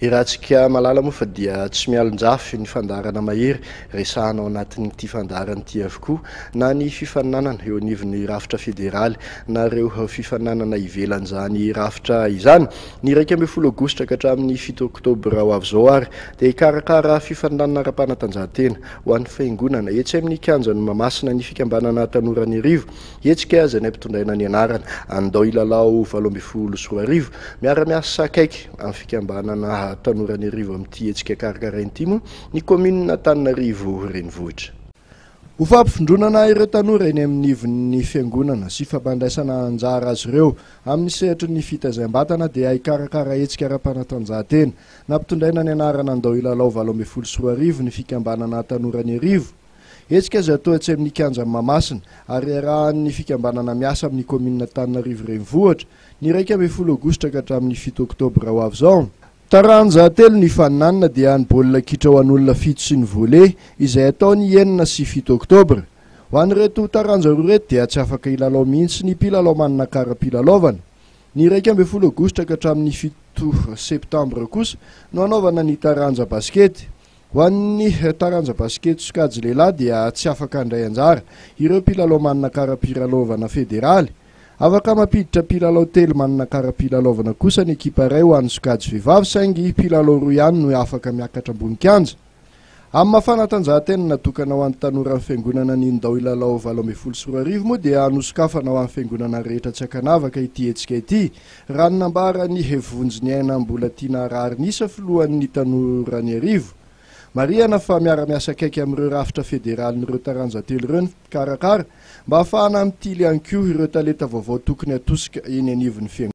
Irahantsika malala moa fa dia tsy mialonjafy ny fandarana mahery resahanao anatin'ity fandarana ity avokoa, na ny fifaninanana eo anivon'ny rafitra federaly na ireo fifaninanana ivelan'izany rafitra izany. Ny 12 Aogositra ka hatramin'ny 7 Oktobra ho avy izao ary dia hikarakara fifaninanana ara-panatanjahantena ho an'ny fiangonana etsy amin'ny kianjan'ny Mahamasina ny fikambanana Tanora Anirivo. Hetsika izay nampitondraina ny anarana Andao Ilalao 17 miara-miasa akaiky amin'ny fikambanana Tanora Anirivo amin'ity hetsika karakaraina ity moa ny commune Antananarivo renivohitra. Ho fampifindronana ireo tanora eny amin'ny nivon'ny fiangonana sy fampandraisana anjara azy ireo amin'ny sehatry ny fitaizam-batana dia hikarakara hetsika ara-panatanjahantena nampitondraina ny anarana Andao Ilalao 17 ny fikambanana Tanora Anirivo. Hetsika izay atao etsy amin'ny kianjan'ny Mahamasina ary arahan'ny fikambanana miasa amin'ny commune Antananarivo renivohitra ny 12 Aogositra ka hatramin'ny 7 Oktobra ho avy izao. Taranja telo ny faninanana dia ny baolina kitra ho an'olona fito sy ny volley izay atao ny 9 sy 7 Oktobra. Ho an'ireto taranja roa reto dia tsy afaka ilalao mihitsy ny mpilalao manana kara-pilalaovana. Ny 12 Aogositra ka hatramin'ny 7 Septambra kosa no anaovana ny taranja baskety. Ho an'ny taranja baskety sokajy lehilahy dia tsy afaka handray anjara ireo mpilalao manana kara-pilalaovana federaly. Afaka mampiditra mpilalao telo manana kara-pilalaovana kosa ny ekipa iray ho an'ny sokajy vehivavy saingy mpilalao roa ihany no afaka miakatra ambony kianja. Amin'ny mafanatanjahantena natokana ho an'ny tanora amin'ny fiangonana ny Andao Ilalao 17 moa dia hanosokafana ho an'ny fiangonana rehetra tsy ankanavaka ity hetsika ity raha ny nambara ny hevonjy ny aina mbola tiana rarinisa filohan'ny Tanora Anirivo. Marihana fa miara-miasa akaiky amin'ireo rafitra federaly n'ireo taranja telo ireo ny karakara mba ahafahana mitily ihany koa ireo talenta vaovao tokony atosika eny anivon'ny fiangonana.